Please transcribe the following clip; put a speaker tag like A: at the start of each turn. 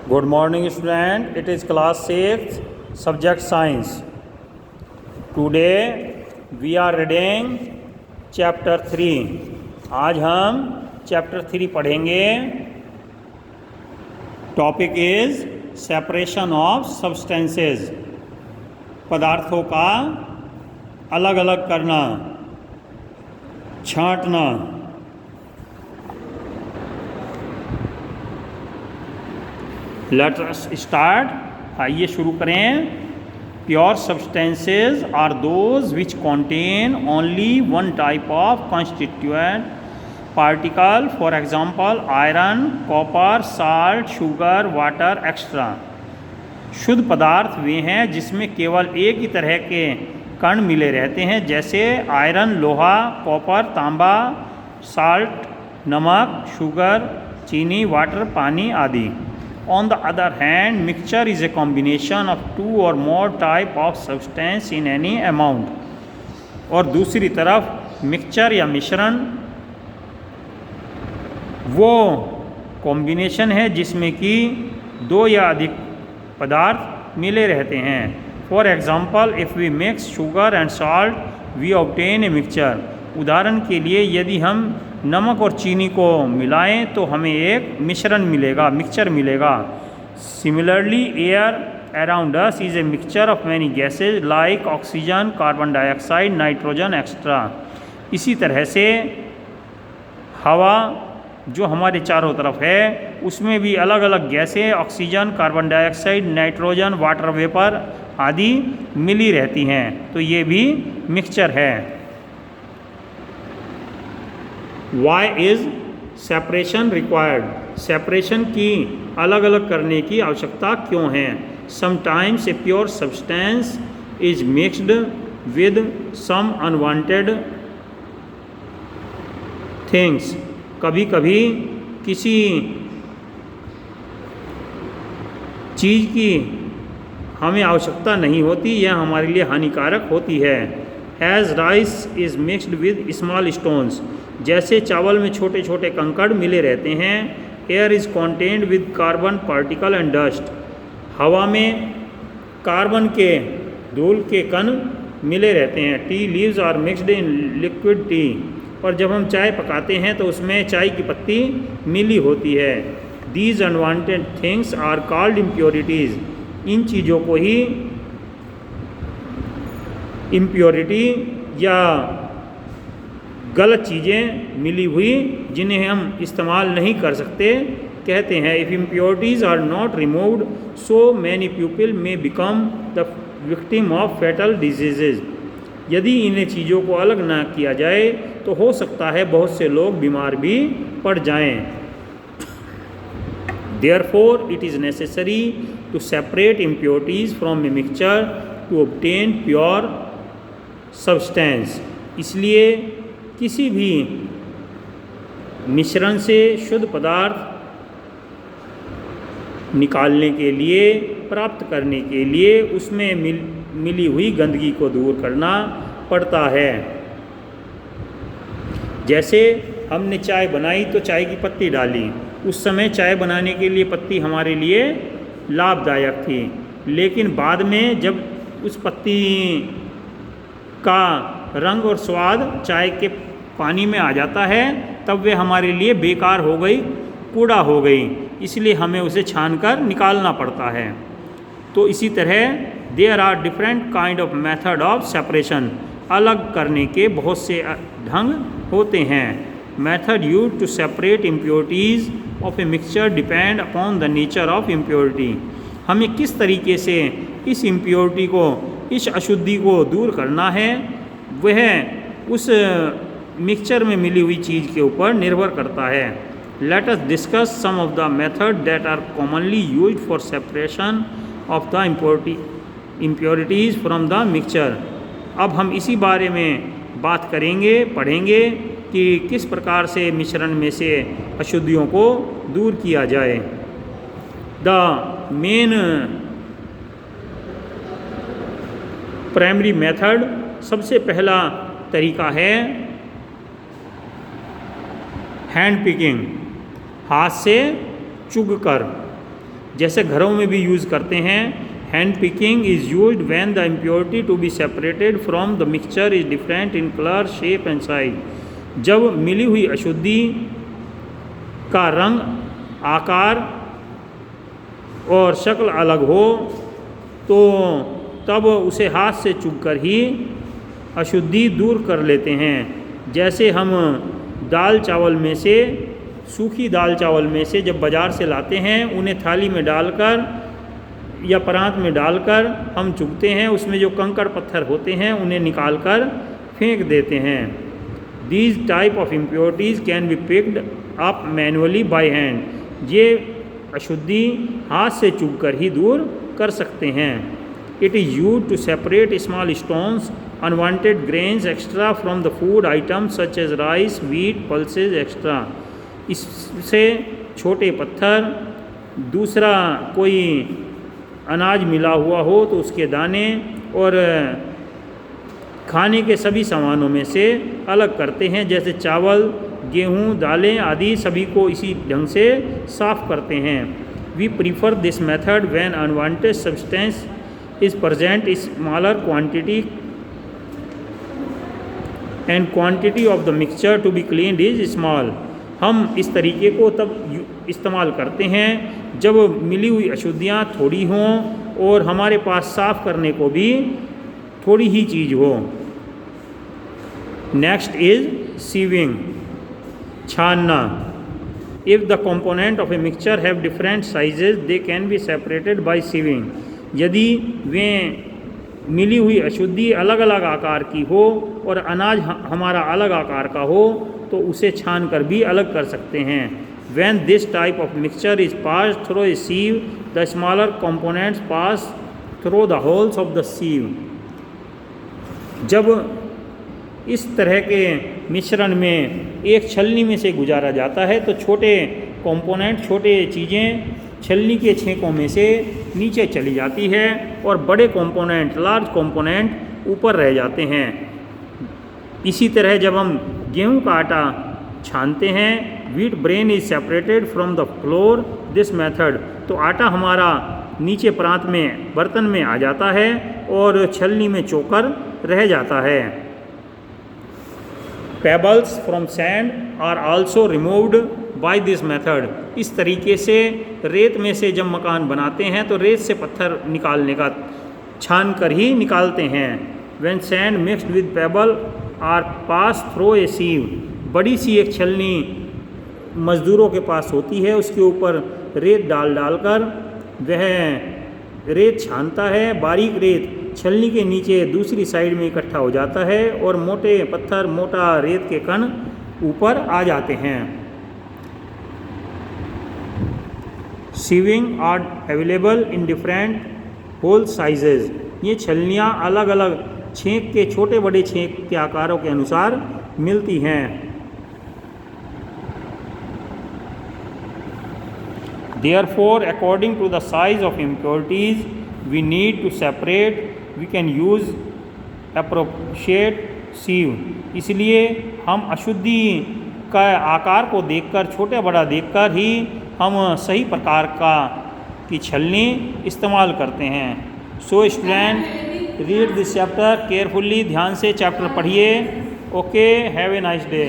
A: Good morning, student. It is class 6, subject science. Today we are reading chapter 3. आज हम chapter 3 पढ़ेंगे. Topic is separation of substances. पदार्थों का अलग अलग करना, छांटना. Let us start. आइए शुरू करें. Pure substances are those which contain only one type of constituent particle. For example, iron, copper, salt, sugar, water, etc. शुद्ध पदार्थ वे हैं जिसमें केवल एक ही तरह के कण मिले रहते हैं, जैसे आयरन लोहा, कॉपर तांबा, साल्ट नमक, शुगर चीनी, वाटर पानी आदि. On the other hand, mixture is a combination of two or more type of substance in any amount. और दूसरी तरफ मिक्सचर या मिश्रण वो कॉम्बिनेशन है जिसमें कि दो या अधिक पदार्थ मिले रहते हैं. For example, if we mix sugar and salt we obtain a mixture. उदाहरण के लिए यदि हम नमक और चीनी को मिलाएं तो हमें एक मिश्रण मिलेगा, मिक्सचर मिलेगा. Similarly air around us is a mixture of many gases like oxygen, carbon dioxide, nitrogen extra. इसी तरह से हवा जो हमारे चारों तरफ है उसमें भी अलग अलग गैसें oxygen, carbon dioxide, nitrogen, water vapour आदि मिली रहती हैं, तो ये भी मिक्सचर है. Why is separation required? Separation की अलग अलग करने की आवश्यकता क्यों है? Sometimes a pure substance is mixed with some unwanted things. कभी कभी किसी चीज़ की हमें आवश्यकता नहीं होती, यह हमारे लिए हानिकारक होती है. As rice is mixed with small stones. जैसे चावल में छोटे छोटे कंकड़ मिले रहते हैं. Air is contained with carbon particle and dust. हवा में कार्बन के धूल के कण मिले रहते हैं. Tea leaves are mixed in liquid tea. और जब हम चाय पकाते हैं तो उसमें चाय की पत्ती मिली होती है. These unwanted things are called impurities. इन चीज़ों को ही इम्प्योरिटी या गलत चीज़ें मिली हुई जिन्हें हम इस्तेमाल नहीं कर सकते कहते हैं. If impurities are not removed so many people may become the victim of fatal disease. यदि इन्हें चीज़ों को अलग ना किया जाए तो हो सकता है बहुत से लोग बीमार भी पड़ जाएं. Therefore it is necessary to separate impurities from a mixture to obtain pure substance. इसलिए किसी भी मिश्रण से शुद्ध पदार्थ निकालने के लिए, प्राप्त करने के लिए उसमें मिली हुई गंदगी को दूर करना पड़ता है. जैसे हमने चाय बनाई तो चाय की पत्ती डाली. उस समय चाय बनाने के लिए पत्ती हमारे लिए लाभदायक थी, लेकिन बाद में जब उस पत्ती का रंग और स्वाद चाय के पानी में आ जाता है तब वे हमारे लिए बेकार हो गई, कूड़ा हो गई. इसलिए हमें उसे छानकर निकालना पड़ता है. तो इसी तरह there are different kind of method of separation. अलग करने के बहुत से ढंग होते हैं. Method used to separate impurities of a mixture depend upon the nature of impurity. हमें किस तरीके से इस इम्प्योरिटी को, इस अशुद्धि को दूर करना है वह उस मिक्सचर में मिली हुई चीज़ के ऊपर निर्भर करता है. Let us discuss some of the method that are commonly used for separation of the impurities from the mixture. अब हम इसी बारे में बात करेंगे, पढ़ेंगे कि किस प्रकार से मिश्रण में से अशुद्धियों को दूर किया जाए. द मेन प्राइमरी मेथड, सबसे पहला तरीका है हैंड पिकिंग, हाथ से चुग कर. जैसे घरों में भी यूज़ करते हैं। Hand picking is used when the impurity to be separated from the mixture is different in colour, shape and size. जब मिली हुई अशुद्धि का रंग, आकार और शक्ल अलग हो तो तब उसे हाथ से चुभकर ही अशुद्धि दूर कर लेते हैं। जैसे हम दाल चावल में से, सूखी दाल चावल में से जब बाज़ार से लाते हैं, उन्हें थाली में डालकर या परात में डालकर हम चुगते हैं, उसमें जो कंकड़ पत्थर होते हैं उन्हें निकाल कर फेंक देते हैं। These type of impurities can be picked up manually by hand. ये अशुद्धि हाथ से चुगकर ही दूर कर सकते हैं। It is used to separate small stones, unwanted grains extra from the food items such as rice, wheat, pulses extra. इससे छोटे पत्थर, दूसरा कोई अनाज मिला हुआ हो तो उसके दाने और खाने के सभी सामानों में से अलग करते हैं। जैसे चावल, गेहूँ, दालें आदि सभी को इसी ढंग से साफ करते हैं। We prefer this method when unwanted substance is present smaller quantity and quantity of the mixture to be cleaned is small. हम इस तरीके को तब इस्तेमाल करते हैं जब मिली हुई अशुद्धियाँ थोड़ी हों और हमारे पास साफ़ करने को भी थोड़ी ही चीज़ हो। नेक्स्ट इज सीविंग, छानना। If the component of a mixture have different sizes they can be separated by sieving. यदि वे मिली हुई अशुद्धि अलग अलग आकार की हो और अनाज हमारा अलग आकार का हो तो उसे छान कर भी अलग कर सकते हैं। When this type of mixture is passed through a sieve, the smaller components pass through the holes of the sieve. जब इस तरह के मिश्रण में एक छलनी में से गुजारा जाता है तो छोटे कंपोनेंट, छोटे चीज़ें छलनी के छेंकों में से नीचे चली जाती है और बड़े कंपोनेंट, लार्ज कंपोनेंट ऊपर रह जाते हैं। इसी तरह जब हम गेहूं का आटा छानते हैं, wheat brain is separated from the floor this method, तो आटा हमारा नीचे प्रांत में बर्तन में आ जाता है और छलनी में चोकर रह जाता है। Pebbles from sand are also removed by this method. इस तरीके से रेत में से जब मकान बनाते हैं तो रेत से पत्थर निकालने का छान कर ही निकालते हैं। When sand mixed with pebble are pass through a sieve, बड़ी सी एक छलनी मज़दूरों के पास होती है, उसके ऊपर रेत डालकर वह रेत छानता है। बारीक रेत छलनी के नीचे दूसरी साइड में इकट्ठा हो जाता है और मोटे पत्थर, मोटा रेत के कण ऊपर आ जाते हैं। Sieving are available in different hole sizes. ये छलनियाँ अलग अलग छेंक के, छोटे बड़े छेंक के आकारों के अनुसार मिलती हैं। Therefore, according to the size of impurities we need to separate, we can use appropriate sieve. इसलिए हम अशुद्धि का आकार को देखकर, छोटा बड़ा देखकर ही हम सही प्रकार की छलनी इस्तेमाल करते हैं। So student, read this chapter carefully, ध्यान से चैप्टर पढ़िए। Okay, have a nice day.